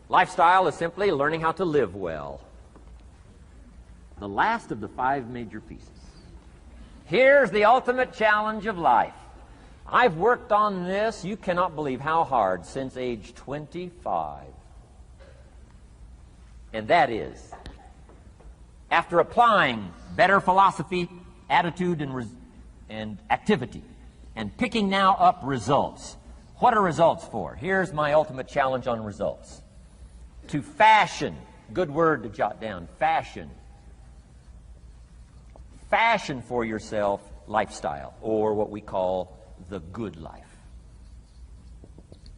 Lifestyle is simply learning how to live well. The last of the 5 major pieces. Here's the ultimate challenge of life. I've worked on this, you cannot believe how hard, since age 25. And that is, after applying better philosophy, attitude, and activity, and picking now up results. What are results for? Here's my ultimate challenge on results. To fashion, good word to jot down, fashion. Fashion for yourself lifestyle, or what we call the good life.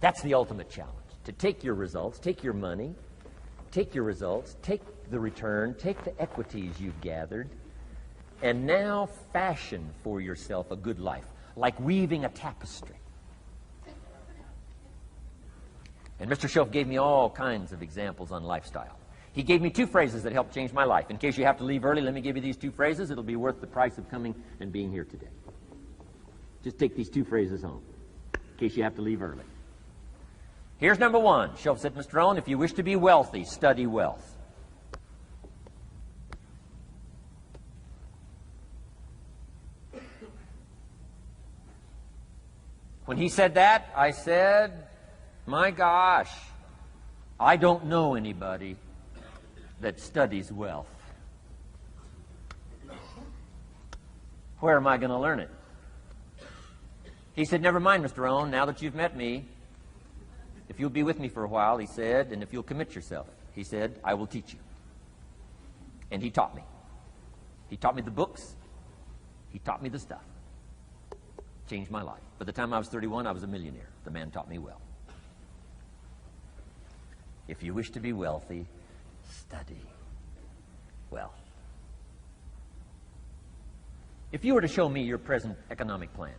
That's the ultimate challenge. To take your results, take your money, take your results, take the return, take the equities you've gathered, and now fashion for yourself a good life, like weaving a tapestry. And Mr. Shoaf gave me all kinds of examples on lifestyle. He gave me 2 phrases that helped change my life. In case you have to leave early, let me give you these 2 phrases. It'll be worth the price of coming and being here today. Just take these 2 phrases home, in case you have to leave early. Here's number 1. Shoaf said, Mr. Rohn, if you wish to be wealthy, study wealth. When he said that, I said, my gosh, I don't know anybody that studies wealth. Where am I going to learn it? He said, never mind, Mr. Rohn, now that you've met me, if you'll be with me for a while, he said, and if you'll commit yourself, he said, I will teach you. And he taught me. He taught me the books. He taught me the stuff. Changed my life. By the time I was 31, I was a millionaire. The man taught me well. If you wish to be wealthy, study wealth. If you were to show me your present economic plan,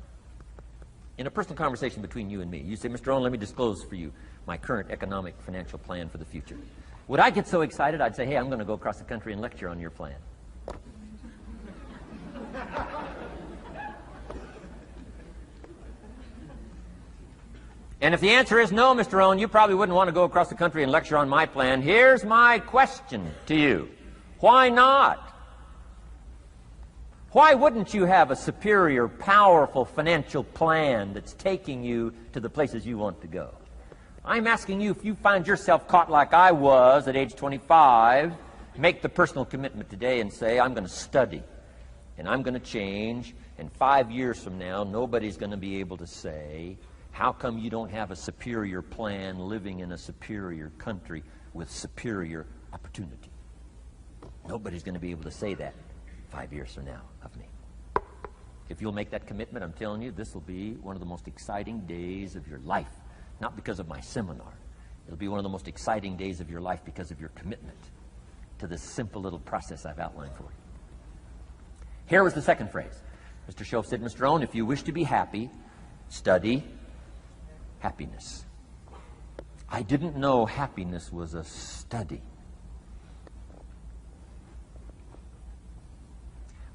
in a personal conversation between you and me, you say, Mr. Rohn, let me disclose for you my current economic financial plan for the future. Would I get so excited, I'd say, hey, I'm going to go across the country and lecture on your plan. And if the answer is no, Mr. Rohn, you probably wouldn't want to go across the country and lecture on my plan. Here's my question to you. Why not? Why wouldn't you have a superior, powerful financial plan that's taking you to the places you want to go? I'm asking you, if you find yourself caught like I was at age 25, make the personal commitment today and say, I'm going to study, and I'm going to change, and 5 years from now, nobody's going to be able to say, how come you don't have a superior plan living in a superior country with superior opportunity? Nobody's going to be able to say that 5 years from now of me. If you'll make that commitment, I'm telling you, this will be one of the most exciting days of your life. Not because of my seminar. It'll be one of the most exciting days of your life because of your commitment to this simple little process I've outlined for you. Here was the second phrase. Mr. Shoaf said, Mr. Rohn, if you wish to be happy, study happiness. I didn't know happiness was a study.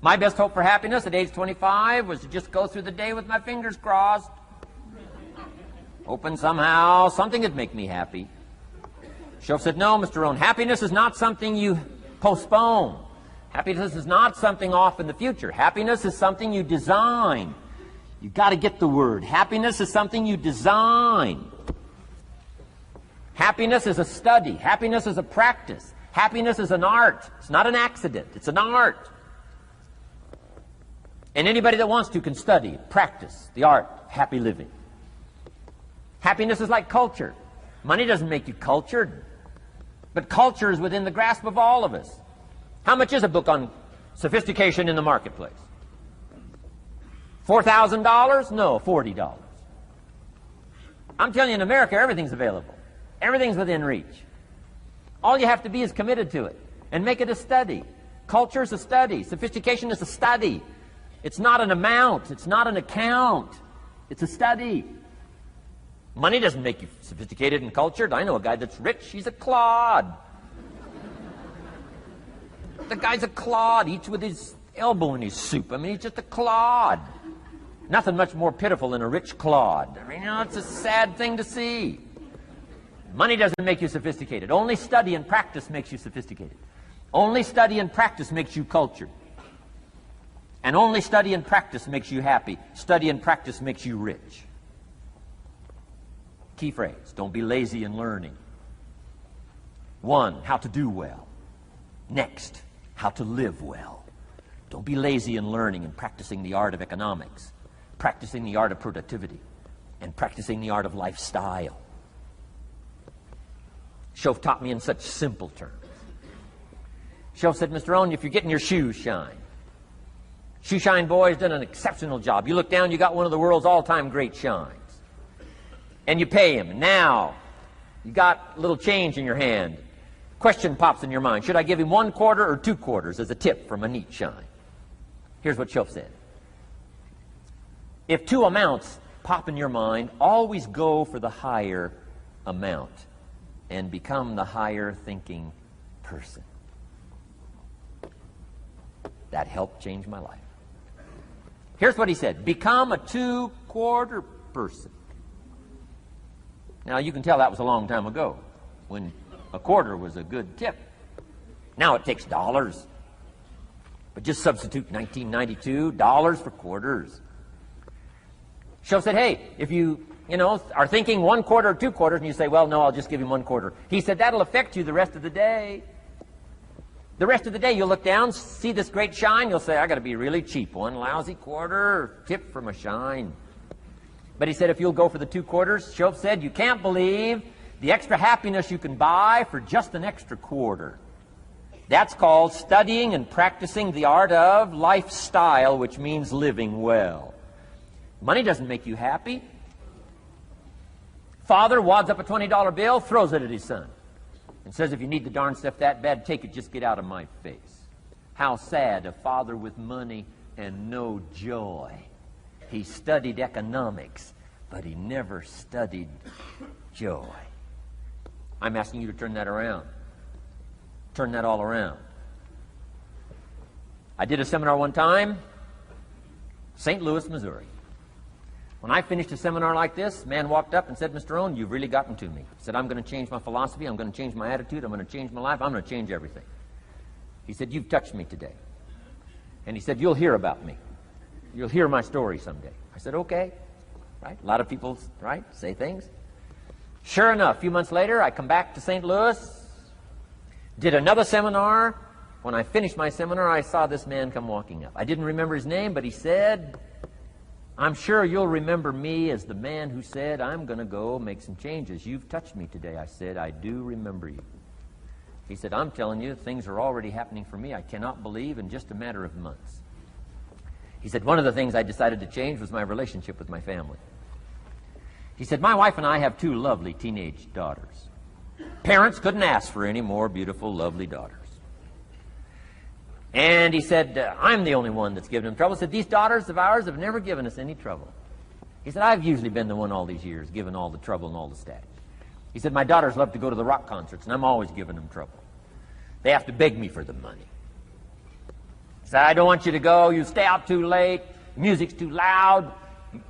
My best hope for happiness at age 25 was to just go through the day with my fingers crossed. Hoping somehow something would make me happy. Shoaf said, no, Mr. Rohn, happiness is not something you postpone. Happiness is not something off in the future. Happiness is something you design. You've got to get the word. Happiness is something you design. Happiness is a study. Happiness is a practice. Happiness is an art. It's not an accident. It's an art. And anybody that wants to can study, practice the art of happy living. Happiness is like culture. Money doesn't make you cultured, but culture is within the grasp of all of us. How much is a book on sophistication in the marketplace? $4,000? No, $40. I'm telling you, in America, everything's available. Everything's within reach. All you have to be is committed to it and make it a study. Culture is a study. Sophistication is a study. It's not an amount. It's not an account. It's a study. Money doesn't make you sophisticated and cultured. I know a guy that's rich. He's a clod. The guy's a clod. Eats with his elbow in his soup. I mean, he's just a clod. Nothing much more pitiful than a rich clod. I mean, it's a sad thing to see. Money doesn't make you sophisticated. Only study and practice makes you sophisticated. Only study and practice makes you cultured. And only study and practice makes you happy. Study and practice makes you rich. Key phrase, don't be lazy in learning. 1, how to do well. Next, how to live well. Don't be lazy in learning and practicing the art of economics, practicing the art of productivity, and practicing the art of lifestyle. Shoaf taught me in such simple terms. Shoaf said, Mr. Rohn, if you're getting your shoes shined, Shoe Shine Boy's done an exceptional job. You look down, you got one of the world's all-time great shines. And you pay him. Now, you got a little change in your hand. Question pops in your mind. Should I give him 1 quarter or 2 quarters as a tip from a neat shine? Here's what Shoaf said. If 2 amounts pop in your mind, always go for the higher amount and become the higher thinking person. That helped change my life. Here's what he said. Become a 2-quarter person. Now, you can tell that was a long time ago when a quarter was a good tip. Now it takes dollars. But just substitute 1992, dollars for quarters. Shoaf said, hey, if you are thinking 1 quarter or 2 quarters, and you say, well, no, I'll just give him 1 quarter. He said, that'll affect you the rest of the day. The rest of the day, you'll look down, see this great shine, you'll say, I got to be really cheap. 1 lousy quarter, tip from a shine. But he said, if you'll go for the 2 quarters, Shoaf said, you can't believe the extra happiness you can buy for just an extra quarter. That's called studying and practicing the art of lifestyle, which means living well. Money doesn't make you happy. Father wads up a $20 bill, throws it at his son, and says, if you need the darn stuff that bad, take it, just get out of my face. How sad, a father with money and no joy. He studied economics, but he never studied joy. I'm asking you to turn that around. Turn that all around. I did a seminar one time, St. Louis, Missouri. When I finished a seminar like this, a man walked up and said, Mr. Rohn, you've really gotten to me. He said, I'm going to change my philosophy, I'm going to change my attitude, I'm going to change my life, I'm going to change everything. He said, you've touched me today. And he said, you'll hear about me. You'll hear my story someday. I said, okay. Right? A lot of people, right, say things. Sure enough, a few months later, I come back to St. Louis, did another seminar. When I finished my seminar, I saw this man come walking up. I didn't remember his name, but he said, I'm sure you'll remember me as the man who said, I'm going to go make some changes. You've touched me today. I said, I do remember you. He said, I'm telling you, things are already happening for me. I cannot believe in just a matter of months. He said, one of the things I decided to change was my relationship with my family. He said, my wife and I have 2 lovely teenage daughters. Parents couldn't ask for any more beautiful, lovely daughters. And he said, I'm the only one that's given him trouble. He said, these daughters of ours have never given us any trouble. He said, I've usually been the one all these years, given all the trouble and all the static. He said, my daughters love to go to the rock concerts, and I'm always giving them trouble. They have to beg me for the money. He said, I don't want you to go. You stay out too late. The music's too loud.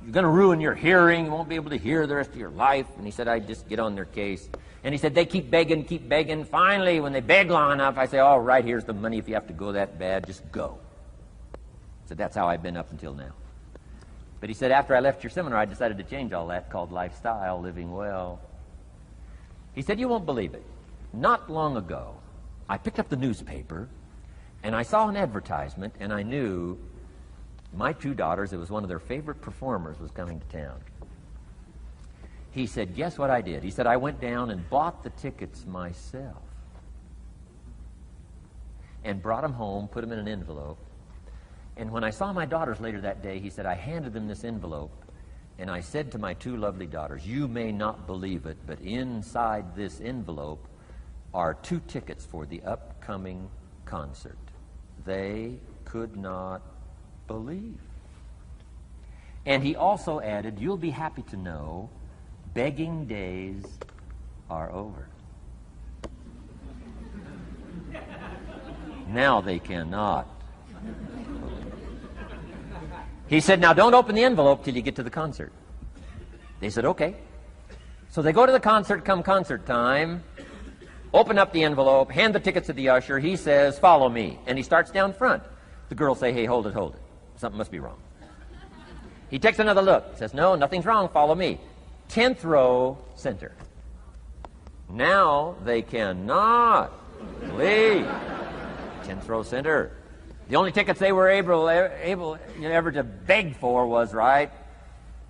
You're going to ruin your hearing. You won't be able to hear the rest of your life. And he said, I just get on their case. And he said, they keep begging, keep begging. Finally, when they beg long enough, I say, all right, here's the money. If you have to go that bad, just go. He said, that's how I've been up until now. But he said, after I left your seminar, I decided to change all that, called lifestyle, living well. He said, you won't believe it. Not long ago, I picked up the newspaper, and I saw an advertisement, and I knew my 2 daughters, it was one of their favorite performers, was coming to town. He said, guess what I did? He said, I went down and bought the tickets myself and brought them home, put them in an envelope. And when I saw my daughters later that day, he said, I handed them this envelope, and I said to my 2 lovely daughters, you may not believe it, but inside this envelope are 2 tickets for the upcoming concert. They could not believe. And he also added, you'll be happy to know begging days are over. Now they cannot. He said, now don't open the envelope till you get to the concert. They said, okay. So they go to the concert come concert time, open up the envelope, hand the tickets to the usher. He says, "Follow me." And he starts down front. The girls say, "Hey, hold it, hold it. Something must be wrong." He takes another look. He says, "No, nothing's wrong. Follow me." 10th row, center. Now they cannot leave. 10th row, center. The only tickets they were able ever to beg for was, right,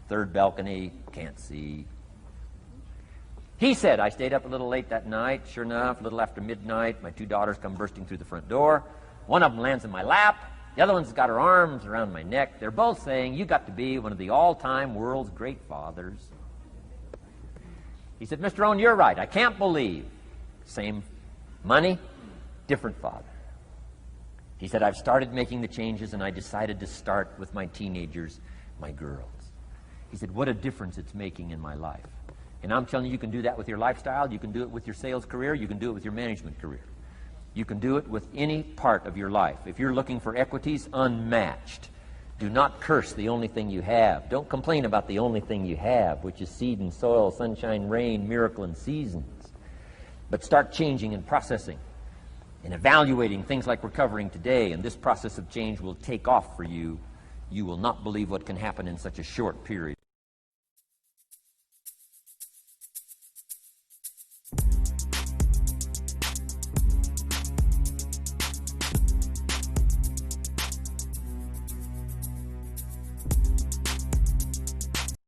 third balcony, can't see. He said, "I stayed up a little late that night. Sure enough, a little after midnight, my 2 daughters come bursting through the front door. One of them lands in my lap. The other one's got her arms around my neck. They're both saying, 'You got to be one of the all-time world's great fathers.'" He said, "Mr. Rohn, you're right. I can't believe." Same money, different father. He said, "I've started making the changes, and I decided to start with my teenagers, my girls." He said, "What a difference it's making in my life." And I'm telling you, you can do that with your lifestyle. You can do it with your sales career. You can do it with your management career. You can do it with any part of your life. If you're looking for equities unmatched, do not curse the only thing you have. Don't complain about the only thing you have, which is seed and soil, sunshine, rain, miracle, and seasons. But start changing and processing and evaluating things like we're covering today, and this process of change will take off for you. You will not believe what can happen in such a short period.